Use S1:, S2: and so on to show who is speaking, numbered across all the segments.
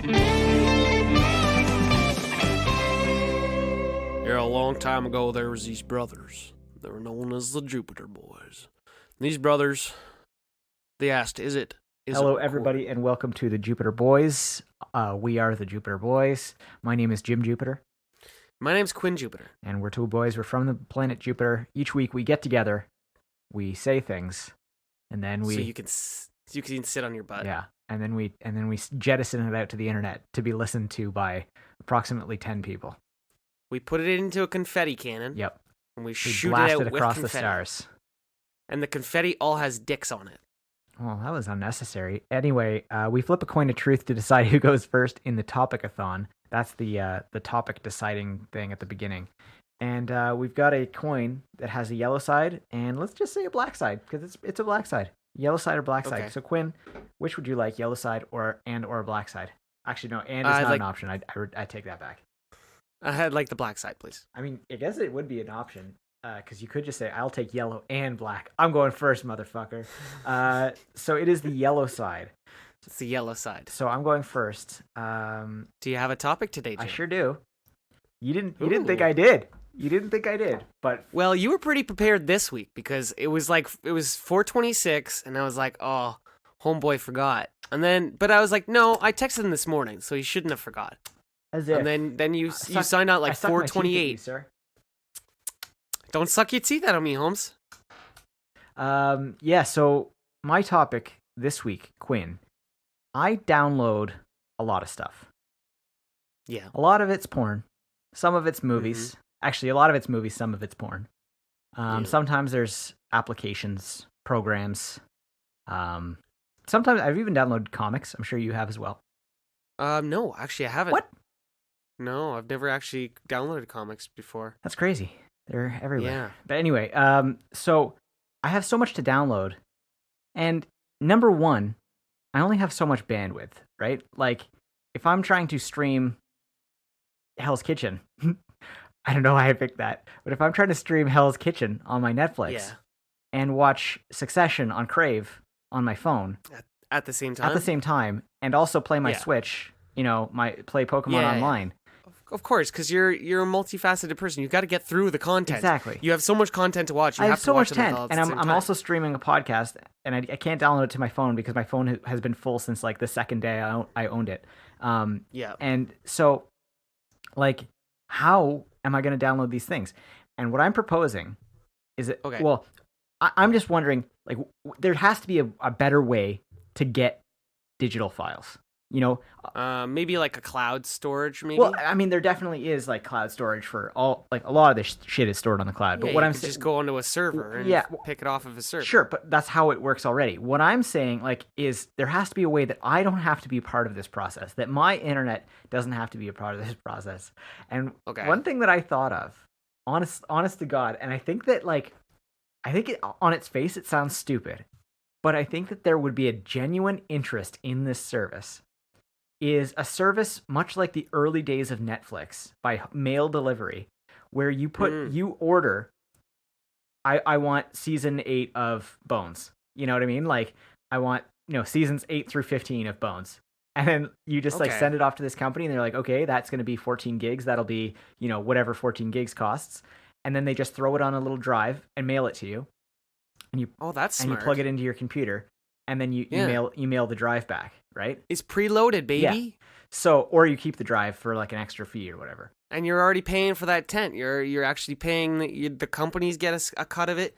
S1: Yeah, a long time ago, there was these brothers. They were known as the Jupiter Boys. These brothers, they asked, is it
S2: Hello,
S1: recorded?
S2: everybody, and welcome to the Jupiter Boys. We are the Jupiter Boys. My name is Jim Jupiter,
S1: My name's Quinn Jupiter.
S2: and we're two boys. We're from the planet Jupiter. Each week we get together, we say things, and then
S1: So you can sit on your butt.
S2: and then we jettison it out to the internet to be listened to by approximately 10 people.
S1: We put it into a confetti cannon.
S2: Yep,
S1: And we
S2: we
S1: shoot
S2: blast
S1: it out
S2: it
S1: with
S2: across
S1: confetti.
S2: the stars.
S1: And the confetti all has dicks on it.
S2: Well, that was unnecessary. Anyway, we flip a coin of truth to decide who goes first in the topic-a-thon. That's the topic deciding thing at the beginning. And we've got a coin that has a yellow side, and let's just say a black side, because it's a black side. Yellow side or black side.
S1: Okay.
S2: So, Quinn, which would you like, yellow side or black side? Actually, no, and is not an option. I take that back.
S1: I'd like the black side, please.
S2: I mean, I guess it would be an option. Because you could just say, I'll take yellow and black. I'm going first, motherfucker. So it is the yellow side.
S1: It's the yellow side.
S2: So I'm going first.
S1: Do you have a topic today, Jim?
S2: I sure do. You didn't think I did. You didn't think I did. But
S1: Well, you were pretty prepared this week because it was 4:26, and I was like, oh, homeboy forgot. But I was like, no, I texted him this morning, so he shouldn't have forgot.
S2: as if.
S1: And then you signed out like
S2: I sucked my teeth at you,
S1: 4:28.
S2: sir.
S1: Don't suck your teeth out on me, Holmes.
S2: Yeah, so my topic this week, Quinn, I download a lot of stuff.
S1: Yeah.
S2: A lot of it's porn. Some of it's movies.
S1: Mm-hmm.
S2: Actually, a lot of it's movies, some of it's porn.
S1: Yeah.
S2: Sometimes there's applications, programs. Sometimes I've even downloaded comics. I'm sure you have as well.
S1: No, actually, I haven't.
S2: What?
S1: No, I've never actually downloaded comics before.
S2: That's crazy. They're everywhere.
S1: Yeah.
S2: But anyway, so I have so much to download. And number one, I only have so much bandwidth, right? Like, if I'm trying to stream Hell's Kitchen, I don't know why I picked that, but if I'm trying to stream Hell's Kitchen on my Netflix
S1: Yeah.
S2: and watch Succession on Crave on my phone
S1: At the same time?
S2: and also play my
S1: Yeah.
S2: Switch, play Pokemon
S1: Yeah.
S2: Online.
S1: Of course, because you're a multifaceted person. You got to get through the content.
S2: Exactly.
S1: You have so much content to watch. You
S2: I
S1: have
S2: have
S1: to
S2: so
S1: watch
S2: much
S1: them
S2: content,
S1: all at
S2: and
S1: the
S2: I'm
S1: same
S2: I'm
S1: time.
S2: also streaming a podcast, and I can't download it to my phone because my phone has been full since like the second day I owned it.
S1: Yeah.
S2: And so, like, how am I going to download these things? And what I'm proposing is that,
S1: Okay.
S2: well, I'm just wondering, like, there has to be a better way to get digital files.
S1: Maybe like a cloud storage, maybe.
S2: Well, I mean, there definitely is like cloud storage for all, like a lot of this shit is stored on the cloud. But
S1: Yeah,
S2: what
S1: you
S2: I'm
S1: could
S2: saying,
S1: just go onto a server and
S2: Yeah.
S1: pick it off of a server.
S2: sure, but that's how it works already. What I'm saying, like, is there has to be a way that I don't have to be part of this process, that my internet doesn't have to be a part of this process. And
S1: Okay.
S2: one thing that I thought of, honest to God, and I think that, like, on its face it sounds stupid, but I think that there would be a genuine interest in this service. Is a service much like the early days of Netflix by mail delivery, where you you order, I want season 8 of Bones. You know what I mean? Like, I want, seasons 8 through 15 of Bones. And then you just like
S1: Okay.
S2: send it off to this company and they're like, okay, that's going to be 14 gigs. That'll be, whatever 14 gigs costs. And then they just throw it on a little drive and mail it to you. And
S1: Oh, that's
S2: and
S1: smart.
S2: you plug it into your computer, and then you mail the drive back, right?
S1: It's preloaded, baby.
S2: Yeah. So, or you keep the drive for like an extra fee or whatever.
S1: And you're already paying for that tent. You're actually paying the companies get a cut of it.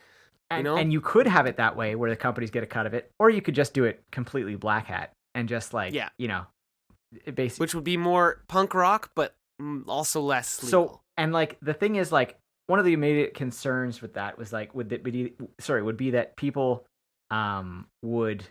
S2: And you could have it that way where the companies get a cut of it, or you could just do it completely black hat and just like, it basically.
S1: Which would be more punk rock, but also less legal.
S2: So, and like the thing is, like, one of the immediate concerns with that was like, would be that people would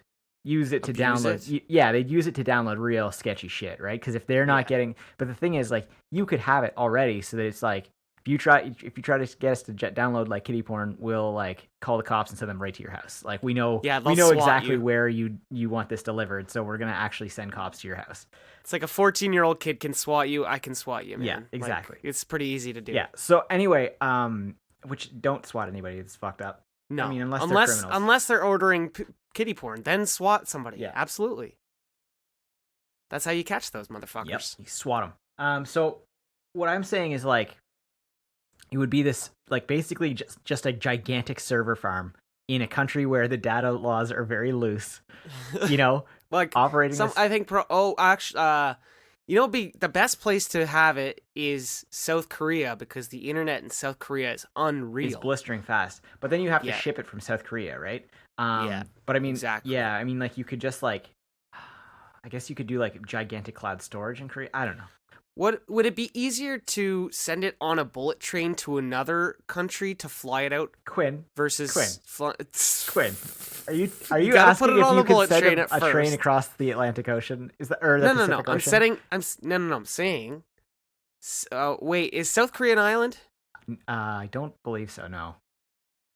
S2: use it to
S1: Abuse
S2: download.
S1: it?
S2: Yeah, they'd use it to download real sketchy shit, right? Because if they're not getting, but the thing is, like, you could have it already so that it's like, if you try to get us to download like kitty porn, we'll like call the cops and send them right to your house. Like, we know
S1: they'll
S2: know
S1: swat
S2: exactly
S1: you.
S2: where you want this delivered, so we're gonna actually send cops to your house.
S1: It's like a 14-year-old kid can swat you. I can swat you, man.
S2: Yeah, exactly.
S1: Like, it's pretty easy to do.
S2: Yeah. So anyway, which don't swat anybody. It's fucked up.
S1: No,
S2: I mean, unless they're criminals.
S1: unless they're ordering kitty porn, then swat somebody.
S2: Yeah.
S1: Absolutely. That's how you catch those motherfuckers.
S2: You swat them. So what I'm saying is like, it would be this like basically just a gigantic server farm in a country where the data laws are very loose. You know,
S1: Like
S2: operating.
S1: I think actually, be the best place to have it is South Korea because the internet in South Korea is unreal.
S2: It's blistering fast, but then you have to ship it from South Korea, right? But I mean,
S1: exactly.
S2: Yeah, I mean, like you could just like, I guess you could do like gigantic cloud storage in Korea. I don't know.
S1: What would it be easier to send it on a bullet train to another country to fly it out?
S2: Quinn
S1: versus
S2: Quinn. Are you
S1: gotta
S2: asking
S1: put it
S2: if
S1: on
S2: you
S1: a bullet
S2: could
S1: train
S2: send
S1: at
S2: a train
S1: first.
S2: across the Atlantic Ocean? Is that or the Pacific Ocean?
S1: I'm saying. Wait, is South Korea an island?
S2: I don't believe so. No.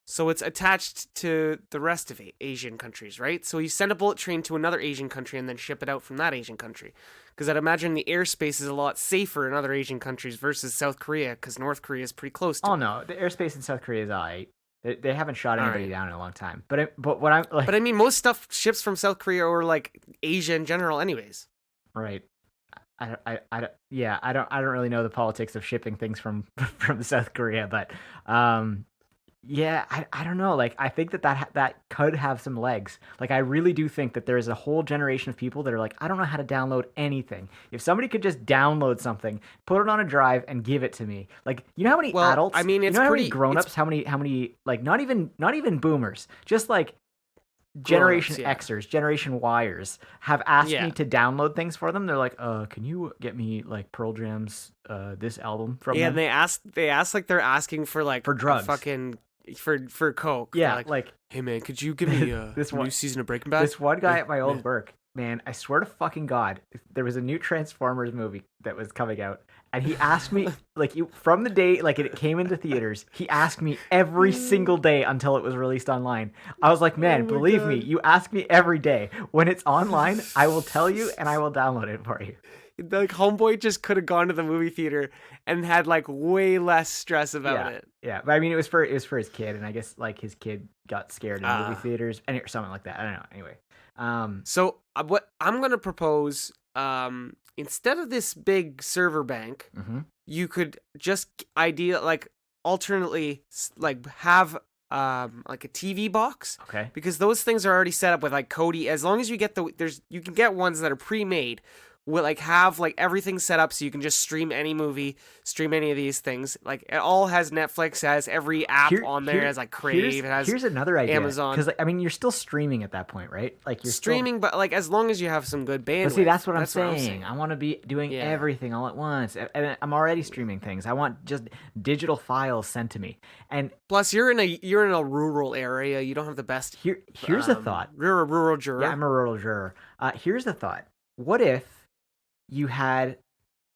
S1: So it's attached to the rest of Asian countries, right? So you send a bullet train to another Asian country and then ship it out from that Asian country. Because I'd imagine the airspace is a lot safer in other Asian countries versus South Korea, because North Korea is pretty close to it.
S2: No, the airspace in South Korea is alright. They haven't shot anybody down in a long time. But what I'm like.
S1: But I mean, most stuff ships from South Korea or like Asia in general, anyways.
S2: Right. I don't really know the politics of shipping things from South Korea, but yeah, I don't know. Like, I think that could have some legs. Like, I really do think that there is a whole generation of people that are like, I don't know how to download anything. If somebody could just download something, put it on a drive, and give it to me, like, you know how many adults?
S1: I mean, it's
S2: how
S1: pretty
S2: many grown-ups? How many like not even boomers, just like Generation Xers, Generation Yers have asked me to download things for them. They're like, can you get me like Pearl Jam's this album from them?
S1: And they ask like they're asking for like
S2: for drugs,
S1: for coke.
S2: Yeah,
S1: like, hey man, could you give me this new season of Breaking Bad?
S2: This one guy at my old work, man, I swear to fucking God, there was a new Transformers movie that was coming out, and he asked me from the day it came into theaters, he asked me every single day until it was released online. I was like, man, believe me, you ask me every day. When it's online, I will tell you and I will download it for you.
S1: Like, homeboy just could have gone to the movie theater and had like way less stress about it.
S2: Yeah, but I mean, it was for his kid, and I guess like his kid got scared in movie theaters and something like that. I don't know. Anyway,
S1: so what I'm gonna propose, instead of this big server bank, you could just alternately like have like a TV box.
S2: Okay.
S1: Because those things are already set up with like Kodi. As long as you get you can get ones that are pre-made. Will like have like everything set up so you can just stream any movie, stream any of these things. Like, it all has Netflix, has every app on there, has like Crave, it has
S2: here's another idea.
S1: Amazon.
S2: Because I mean, you're still streaming at that point, right? Like, you're
S1: streaming, but like as long as you have some good bandwidth.
S2: But see, that's what I'm saying. I want to be doing everything all at once, and I'm already streaming things. I want just digital files sent to me, and
S1: plus you're in a rural area. You don't have the best.
S2: Here's a thought.
S1: You're a rural juror.
S2: Yeah, I'm a rural juror. Here's a thought. What if you had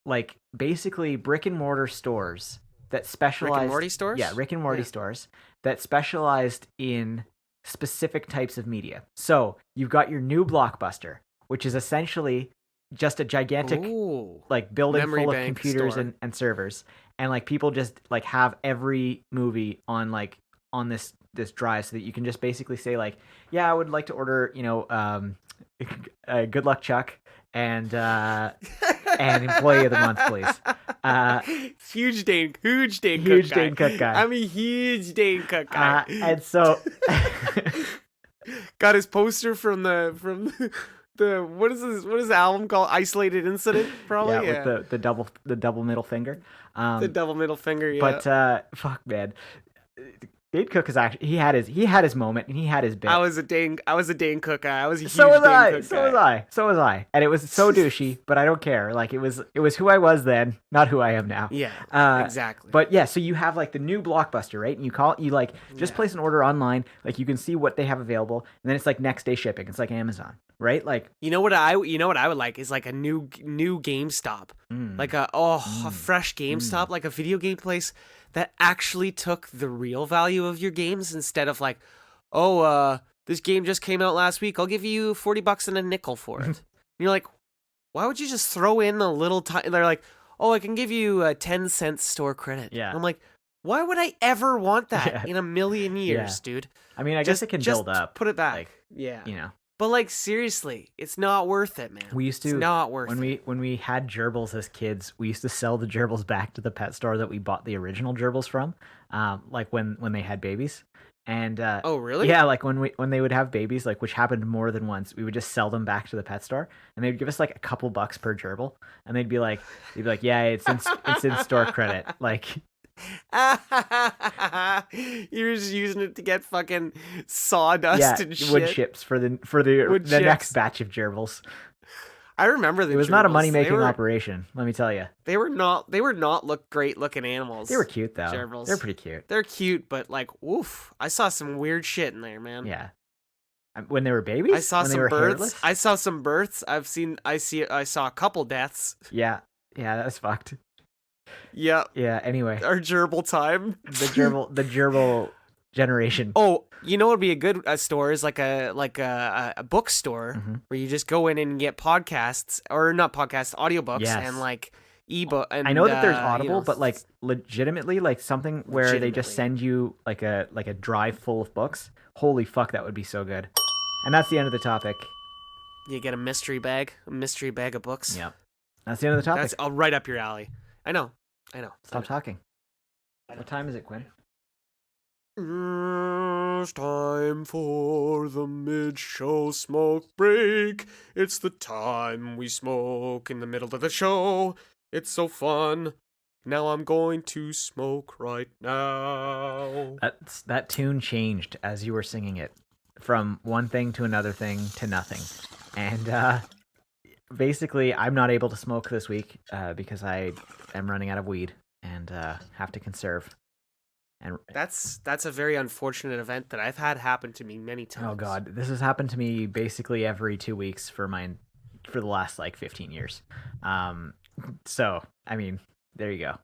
S2: like basically brick and mortar stores that specialized
S1: Rick and Morty stores?
S2: Yeah, Rick and Morty stores that specialized in specific types of media. So you've got your new Blockbuster, which is essentially just a gigantic like building
S1: memory
S2: full of computers and servers. And like people just like have every movie on this drive, so that you can just basically say like, yeah, I would like to order, Good Luck Chuck and Employee of the Month, please.
S1: Huge Dane Cook guy. I'm a huge Dane Cook guy.
S2: And so
S1: got his poster from the what is the album called? Isolated Incident, probably.
S2: Yeah, with the double middle finger.
S1: The double middle finger. Yeah.
S2: But fuck, man. Dane Cook is actually he had his moment, and he had his bit.
S1: I was a Dane Cook guy. I was a huge
S2: so was
S1: Dane
S2: I.
S1: Cook
S2: so
S1: guy.
S2: was I. So was I. And it was so douchey, but I don't care. Like, it was who I was then, not who I am now.
S1: Yeah, exactly.
S2: But yeah, so you have like the new Blockbuster, right? And you just place an order online. Like, you can see what they have available, and then it's like next day shipping. It's like Amazon, right? Like,
S1: you know what I would like is like a new GameStop, like a fresh GameStop, like a video game place that actually took the real value of your games instead of like, this game just came out last week, I'll give you $40 and a nickel for it. And you're like, why would you just throw in a little time? They're like, I can give you a 10-cent store credit.
S2: Yeah.
S1: And I'm like, why would I ever want that in a million years, dude?
S2: I mean, I guess it can build up.
S1: Put it back.
S2: Like,
S1: yeah. But like seriously, it's not worth it, man.
S2: We used to
S1: It's not worth it.
S2: when we had gerbils as kids, we used to sell the gerbils back to the pet store that we bought the original gerbils from, like when they had babies. And
S1: Oh, really?
S2: yeah, like when they would have babies, like which happened more than once, we would just sell them back to the pet store, and they'd give us like a couple bucks per gerbil, and they'd be like, yeah, it's in store credit, like.
S1: You're just using it to get fucking sawdust
S2: Yeah,
S1: and shit.
S2: wood chips for the
S1: Wood
S2: the next
S1: chips.
S2: batch of gerbils.
S1: I remember the
S2: It was not a
S1: gerbils.
S2: money making operation, let me tell you.
S1: They were not look great looking animals.
S2: They were cute though.
S1: Gerbils.
S2: They're pretty cute.
S1: They're cute, but like, woof. I saw some weird shit in there, man.
S2: Yeah. When they were babies,
S1: I saw
S2: when they
S1: some
S2: were
S1: births.
S2: hairless?
S1: I saw some births. I saw a couple deaths.
S2: Yeah, that's fucked.
S1: Yep.
S2: Yeah. Anyway,
S1: Our gerbil time.
S2: the gerbil generation.
S1: Oh, you know what would be a good store is like a bookstore
S2: Mhm.
S1: where you just go in and get podcasts, or not podcasts, audiobooks,
S2: Yes.
S1: and like ebook. And,
S2: I know that there's
S1: you
S2: Audible,
S1: know,
S2: but like legitimately, like something where they just
S1: Legitimately.
S2: send you like a drive full of books. Holy fuck, that would be so good. And that's the end of the topic.
S1: you get a mystery bag of books.
S2: Yep. That's the end of the topic.
S1: That's right up your alley. I know.
S2: Stop talking. What time is it, Quinn?
S1: It's time for the mid-show smoke break. It's the time we smoke in the middle of the show. It's so fun. Now I'm going to smoke right now.
S2: That tune changed as you were singing it, from one thing to another thing to nothing, and basically, I'm not able to smoke this week because I am running out of weed and have to conserve. And
S1: That's a very unfortunate event that I've had happen to me many times.
S2: oh god, this has happened to me basically every 2 weeks for the last like 15 years. So I mean, there you go.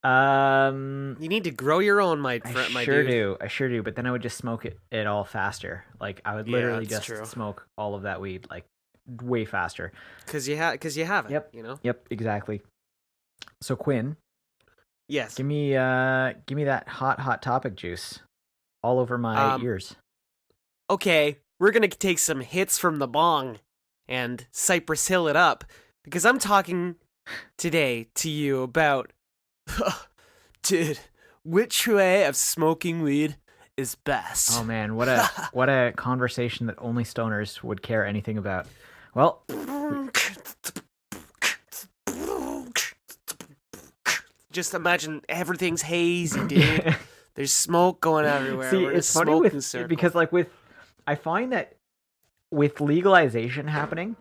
S1: You need to grow your own, my
S2: sure
S1: dude.
S2: I sure do. But then I would just smoke it all faster. Like I would
S1: Yeah,
S2: literally
S1: that's
S2: just
S1: true.
S2: smoke all of that weed like way faster.
S1: Because you have it.
S2: Yep.
S1: You know.
S2: Yep, exactly. So Quinn,
S1: Yes.
S2: give me that hot topic juice all over my ears.
S1: Okay, we're gonna take some hits from the bong and Cypress Hill it up, because I'm talking today to you about, dude, which way of smoking weed is best.
S2: Oh man, what a conversation that only stoners would care anything about. Well,
S1: just imagine everything's hazy, dude. There's smoke going everywhere.
S2: see,
S1: We're in a
S2: it's funny
S1: smoking circle.
S2: because like I find that with legalization happening,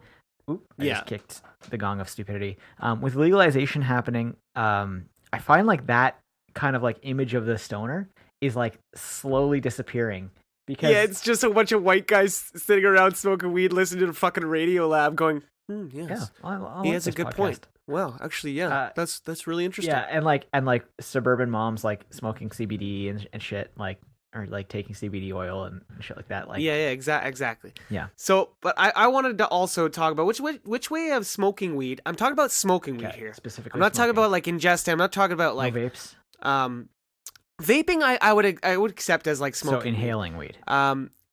S2: I
S1: Yeah.
S2: just kicked the gong of stupidity. With legalization happening, I find like that kind of like image of the stoner is like slowly disappearing because
S1: Yeah, it's just a bunch of white guys sitting around smoking weed, listening to the fucking Radio Lab, going,
S2: yeah,
S1: yes,
S2: I
S1: he
S2: like
S1: has a
S2: this
S1: good
S2: podcast.
S1: point. Well, actually, yeah, that's really interesting.
S2: Yeah, and like suburban moms like smoking CBD and shit, like or like taking CBD oil and shit like that. Like
S1: yeah, exactly.
S2: Yeah.
S1: So, but I wanted to also talk about which way of smoking weed. I'm talking about smoking weed
S2: okay,
S1: here.
S2: specifically.
S1: I'm not talking
S2: smoking.
S1: about like ingesting. I'm not talking about like
S2: no vapes.
S1: Vaping. I would accept as like smoking.
S2: So inhaling weed.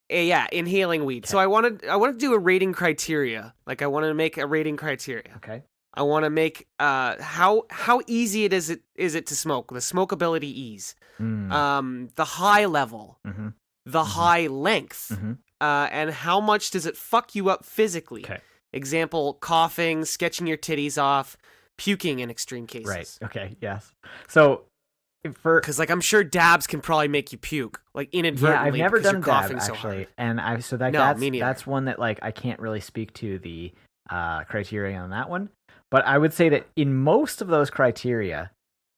S1: Yeah, inhaling weed.
S2: Okay.
S1: So I wanted to do a rating criteria. Like I wanted to make a rating criteria.
S2: Okay.
S1: I want to make how easy is it to smoke, the smokability ease, the high level,
S2: Mm-hmm.
S1: the high length,
S2: Mm-hmm.
S1: and how much does it fuck you up physically?
S2: Okay.
S1: Example: coughing, sketching your titties off, puking in extreme cases.
S2: Right. Okay. Yes. So
S1: Because like I'm sure dabs can probably make you puke, like inadvertently.
S2: I've never
S1: because
S2: done
S1: you're
S2: dab
S1: coughing so
S2: actually,
S1: hard.
S2: and
S1: No, me neither.
S2: that's one that like I can't really speak to the criteria on that one, but I would say that in most of those criteria,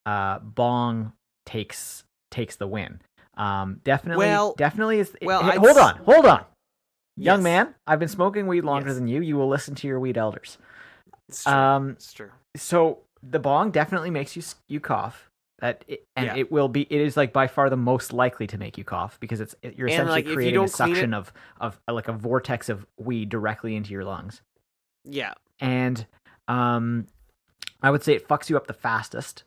S2: bong takes the win. Definitely is.
S1: Well,
S2: hey,
S1: I'd
S2: hold on, young
S1: Yes.
S2: man. I've been smoking weed longer
S1: Yes.
S2: than you. You will listen to your weed elders.
S1: It's true. It's true.
S2: So the bong definitely makes you cough. It is like by far the most likely to make you cough because you're
S1: And,
S2: essentially
S1: like, if you
S2: creating a
S1: don't clean
S2: suction of like a vortex of weed directly into your lungs.
S1: Yeah.
S2: And I would say it fucks you up the fastest.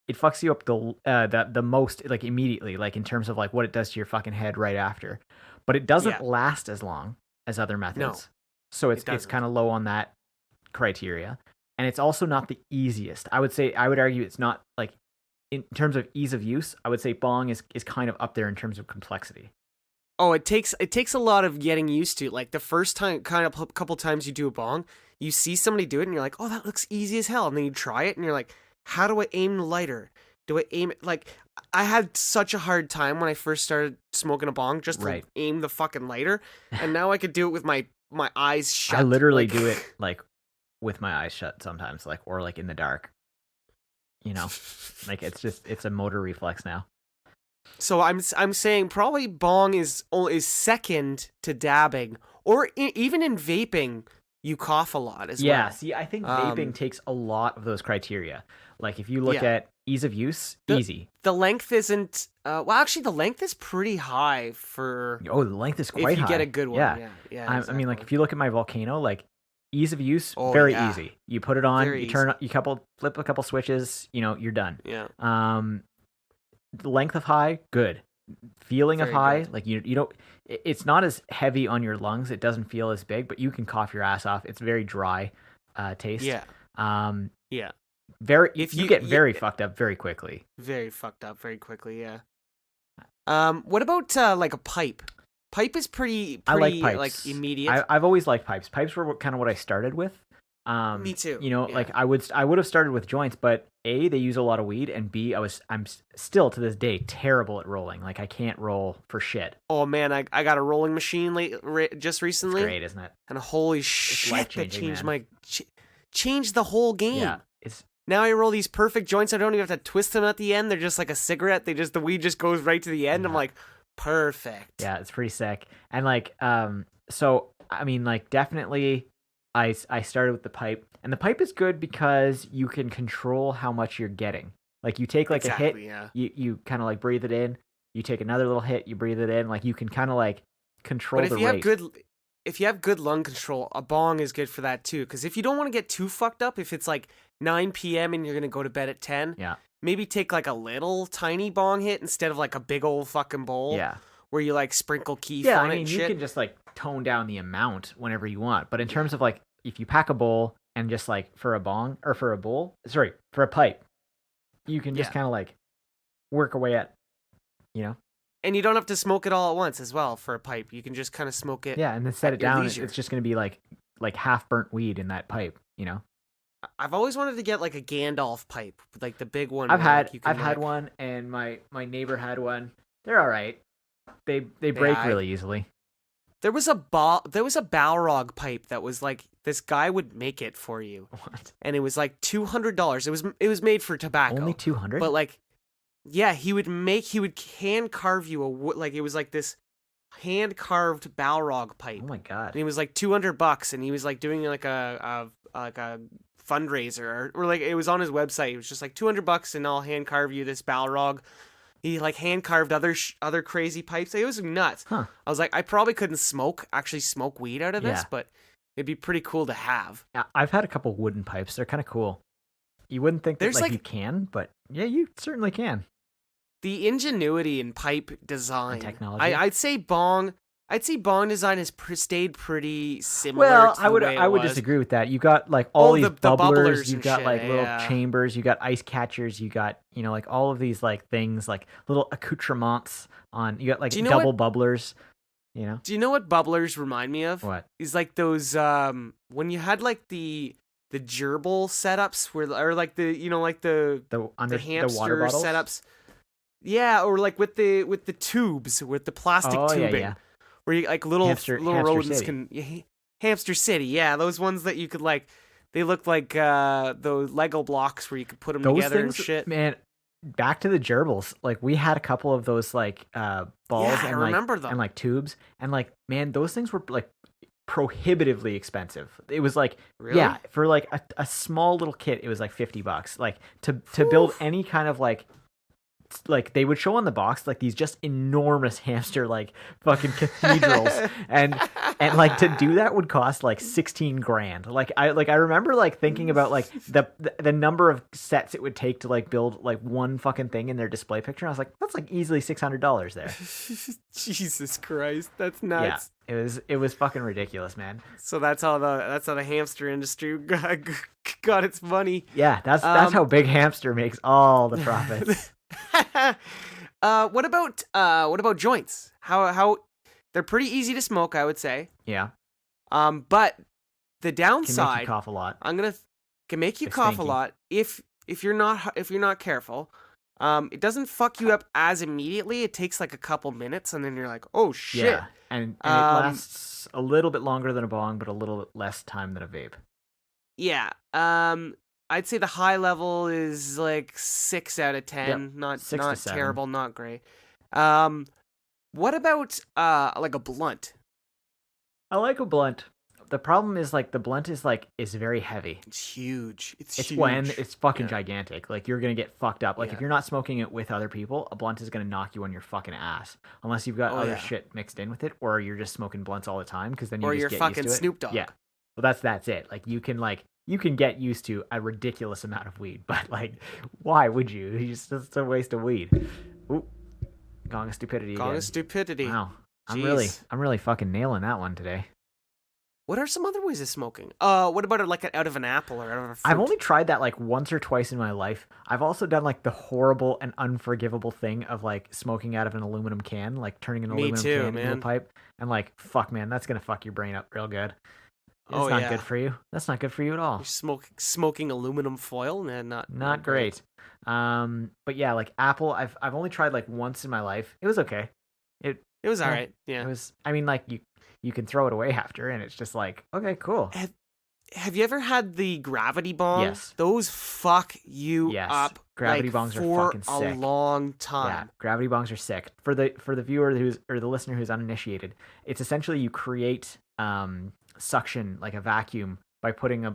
S2: It fucks you up the most like immediately, like in terms of like what it does to your fucking head right after. But it doesn't
S1: Yeah.
S2: last as long. as other
S1: No,
S2: methods. So
S1: it
S2: it's
S1: doesn't.
S2: kind of low on that criteria. And it's also not the easiest. I would argue it's not like in terms of ease of use, I would say bong is kind of up there in terms of complexity.
S1: Oh, it takes a lot of getting used to. Like the first time, kind of couple times you do a bong, you see somebody do it, and you're like, "Oh, that looks easy as hell." And then you try it, and you're like, "How do I aim the lighter? Do I aim it like?" I had such a hard time when I first started smoking a bong just to
S2: Right.
S1: aim the fucking lighter, and now I could do it with my eyes shut.
S2: I literally
S1: like,
S2: do it like with my eyes shut sometimes, like or like in the dark. You know, like it's a motor reflex now.
S1: So I'm saying probably bong is second to dabbing, or even in vaping, you cough a lot as well.
S2: Yeah, see, I think vaping takes a lot of those criteria. Like if you look at ease of use, easy.
S1: The length isn't. Well, actually, the length is pretty high for.
S2: Oh, the length is quite high.
S1: If you get a good one, yeah.
S2: I mean, like if you look at my Volcano, like ease of use,
S1: Oh,
S2: very
S1: yeah.
S2: easy. You put it on,
S1: Very
S2: you turn, flip a couple switches, you're done.
S1: Yeah.
S2: Length of high, good. Feeling of
S1: Very
S2: high,
S1: good.
S2: like you don't. It's not as heavy on your lungs. It doesn't feel as big, but you can cough your ass off. It's very dry taste.
S1: Yeah. Yeah.
S2: Very.
S1: If
S2: you
S1: you-
S2: get
S1: you-
S2: very fucked up very quickly.
S1: Very fucked up very quickly. Yeah. What about like a pipe? Pipe is pretty
S2: I like pipes.
S1: like immediate.
S2: I've always liked pipes. Pipes were kind of what I started with.
S1: Me too.
S2: Like I would have started with joints, but A, they use a lot of weed, and B, I'm still to this day terrible at rolling. Like I can't roll for shit.
S1: Oh man, I got a rolling machine just recently.
S2: It's great, isn't it?
S1: And holy shit, that
S2: life-changing,
S1: changed
S2: man.
S1: changed the whole game.
S2: Yeah, it's
S1: Now I roll these perfect joints. I don't even have to twist them at the end. They're just like a cigarette. The weed just goes right to the end. I'm like, perfect.
S2: yeah, it's pretty sick. And like, so I mean, like, definitely, I started with the pipe, and the pipe is good because you can control how much you're getting. Like, you take like a hit,
S1: yeah.
S2: you kind of like breathe it in. You take another little hit, you breathe it in. Like, you can kind of like control
S1: But
S2: the rate.
S1: if you have good lung control, a bong is good for that too. Because if you don't want to get too fucked up, if it's like 9 p.m. and you're gonna go to bed at 10,
S2: Yeah.
S1: maybe take like a little tiny bong hit instead of like a big old fucking bowl.
S2: Yeah.
S1: Where you like sprinkle keef
S2: Yeah,
S1: on
S2: I
S1: it
S2: mean,
S1: and
S2: you
S1: shit.
S2: can just like tone down the amount whenever you want. But in terms of like, if you pack a bowl and just like for a pipe, you can just kind of like work away at,
S1: And you don't have to smoke it all at once as well for a pipe. You can just kind of smoke it.
S2: Yeah, and then set it
S1: your
S2: down.
S1: leisure.
S2: It's just going to be like half burnt weed in that pipe,
S1: I've always wanted to get like a Gandalf pipe, like the big one.
S2: I've
S1: where,
S2: had
S1: like, you can,
S2: had
S1: like-
S2: one, and my neighbor had one. They're all right. They break really easily.
S1: There was a Balrog pipe that was like this guy would make it for you,
S2: What?
S1: and it was like $200. It was made for tobacco.
S2: Only 200?
S1: But like, yeah, he would hand carve you like it was like this hand carved Balrog pipe.
S2: Oh my god.
S1: And it was like $200, and he was like doing like a fundraiser or like it was on his website. It was just like $200, and I'll hand carve you this Balrog. He like hand carved other crazy pipes. It was nuts.
S2: Huh.
S1: I was like, I probably couldn't actually smoke weed out of this,
S2: Yeah.
S1: but it'd be pretty cool to have.
S2: Yeah, I've had a couple wooden pipes. They're kind of cool. You wouldn't think that
S1: There's, like-
S2: you can, but yeah, you certainly can.
S1: The ingenuity in pipe design,
S2: And technology.
S1: I'd say bong design has stayed pretty similar.
S2: Well,
S1: to
S2: I would
S1: the way it
S2: I would
S1: was.
S2: disagree with that. You got like all these
S1: the
S2: bubblers,
S1: bubblers
S2: you
S1: and
S2: got
S1: shit,
S2: like little
S1: yeah.
S2: chambers, you got ice catchers, you got like all of these like things, like little accoutrements on. You got like
S1: Do you know
S2: double bubblers.
S1: Do you know what bubblers remind me of?
S2: What?
S1: Is like those when you had like the gerbil setups or like the like the
S2: The
S1: hamster
S2: water bottles
S1: setups. Yeah, or like with the tubes with the plastic
S2: Oh, yeah,
S1: tubing.
S2: yeah.
S1: Where you like little
S2: Hamster
S1: rodents
S2: City.
S1: can Hamster City. Yeah, those ones that you could like they look like those Lego blocks where you could put them
S2: Those
S1: together
S2: things,
S1: and shit.
S2: man. Back to the gerbils. Like we had a couple of those like balls
S1: Yeah,
S2: and
S1: I remember them.
S2: and like tubes, and like man, those things were like prohibitively expensive. It was like
S1: Really?
S2: yeah, for like a small little kit, it was like $50. Like to build any kind of like like they would show on the box like these just enormous hamster like fucking cathedrals, and like to do that would cost like 16 grand. Like I remember like thinking about like the number of sets it would take to like build like one fucking thing in their display picture. And I was like, that's like easily $600 there.
S1: Jesus Christ, that's nuts.
S2: Yeah, it was fucking ridiculous, man.
S1: So that's how the hamster industry got its money.
S2: Yeah, that's how Big Hamster makes all the profits.
S1: What about joints? How they're pretty easy to smoke, I would say.
S2: Yeah.
S1: But the downside
S2: can make you cough a lot.
S1: Can make you cough a lot if you're not careful. It doesn't fuck you up as immediately. It takes like a couple minutes, and then you're like, oh shit.
S2: Yeah, and it lasts a little bit longer than a bong, but a little bit less time than a vape.
S1: Yeah. I'd say the high level is like 6 out of 10.
S2: Yep.
S1: Not
S2: 6 to 7.
S1: Terrible, not great. What about like a blunt?
S2: I like a blunt. The problem is like the blunt is very heavy.
S1: It's huge. It's huge.
S2: When it's fucking gigantic. Like you're gonna get fucked up. Like
S1: Yeah.
S2: if you're not smoking it with other people, a blunt is gonna knock you on your fucking ass. Unless you've got other shit mixed in with it, or you're just smoking blunts all the time, because then you just
S1: you're
S2: get
S1: fucking
S2: used to it.
S1: Snoop Dogg.
S2: Yeah. Well, that's it. Like you can get used to a ridiculous amount of weed, but like, why would you? It's just a waste of weed. Ooh, gong of stupidity.
S1: Gong
S2: again.
S1: of stupidity.
S2: Wow, I'm
S1: Jeez.
S2: really fucking nailing that one today.
S1: What are some other ways of smoking? What about like out of an apple or out of a fruit?
S2: I've only tried that like once or twice in my life. I've also done like the horrible and unforgivable thing of like smoking out of an aluminum can, like turning an aluminum can into a pipe, and like, fuck, man, that's gonna fuck your brain up real good. It's not good for you. That's not good for you at all.
S1: You're smoking aluminum foil, man.
S2: Not great. But yeah, like apple, I've only tried like once in my life. It was okay. It
S1: was all right. Yeah.
S2: It was. I mean, like you can throw it away after, and it's just like, okay, cool.
S1: Have you ever had the gravity bong?
S2: Yes.
S1: Those fuck you up.
S2: Gravity
S1: like,
S2: bongs are fucking sick.
S1: For a long time.
S2: Yeah, gravity bongs are sick. For the viewer or the listener who's uninitiated, it's essentially you create suction, like a vacuum, by putting a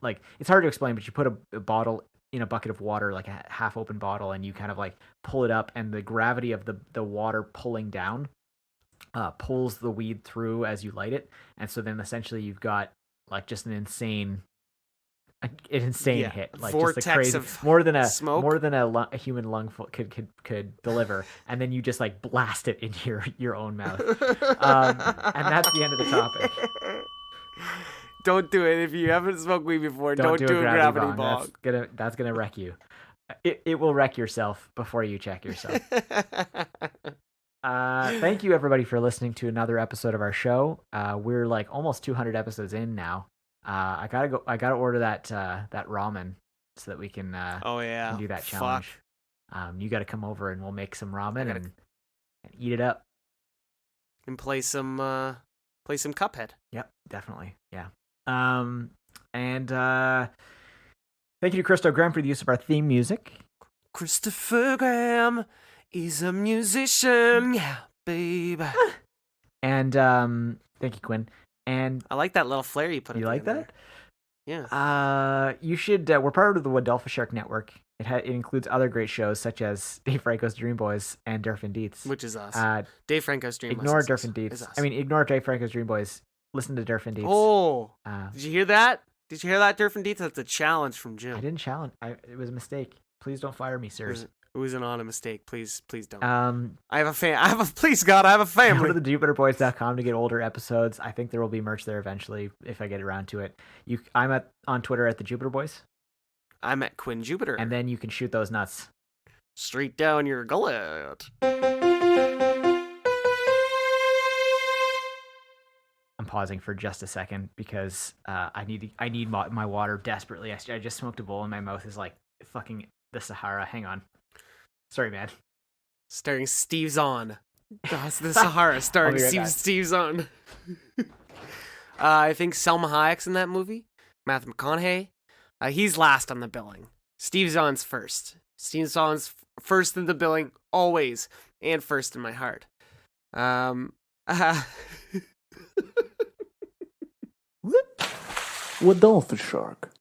S2: like, it's hard to explain, but you put a bottle in a bucket of water, like a half open bottle, and you kind of like pull it up, and the gravity of the water pulling down pulls the weed through as you light it, and so then essentially you've got like just an insane hit, like
S1: vortex
S2: just a crazy,
S1: of
S2: more than
S1: smoke.
S2: a human lung could deliver, and then you just like blast it into your own mouth, and that's the end of the topic.
S1: Don't do it if you haven't smoked weed before. Don't do a gravity bong.
S2: That's gonna wreck you. It will wreck yourself before you check yourself. Thank you everybody for listening to another episode of our show. We're like almost 200 episodes in now. I gotta order that ramen so that we can can do that challenge. You gotta come over and we'll make some ramen and eat it up
S1: and play some Cuphead.
S2: Yep, definitely. Yeah. And thank you to Christo Graham for the use of our theme music.
S1: Christopher Graham is a musician, yeah, babe.
S2: And thank you, Quinn. And
S1: I like that little flair you put in.
S2: You like that?
S1: There. Yeah.
S2: You should. We're part of the Wadelpha Shark Network. It includes other great shows such as Dave Franco's Dream Boys and Durf and Dietz,
S1: which is us. Dave Franco's Dream Boys.
S2: Ignore Durf and Dietz. I mean, ignore Dave Franco's Dream Boys. Listen to Durf and Dietz.
S1: Oh, did you hear that? Did you hear that, Durf and Dietz? That's a challenge from Jim.
S2: I didn't challenge. It was a mistake. Please don't fire me, sirs.
S1: It was an honest mistake. Please don't.
S2: I
S1: have a please God, I have a family.
S2: Go to the Jupiterboys.com to get older episodes. I think there will be merch there eventually if I get around to it. I'm on Twitter at the Jupiter Boys.
S1: I'm at Quinn Jupiter.
S2: And then you can shoot those nuts
S1: straight down your gullet.
S2: I'm pausing for just a second because I need my water desperately. I just smoked a bowl and my mouth is like fucking the Sahara. Hang on. Sorry, man.
S1: Starring Steve Zahn. That's the Sahara. Starring Steve Zahn. I think Selma Hayek's in that movie. Matthew McConaughey. He's last on the billing. Steve Zahn's first. Steve Zahn's first in the billing, always, and first in my heart.
S3: Wadelpha Shark.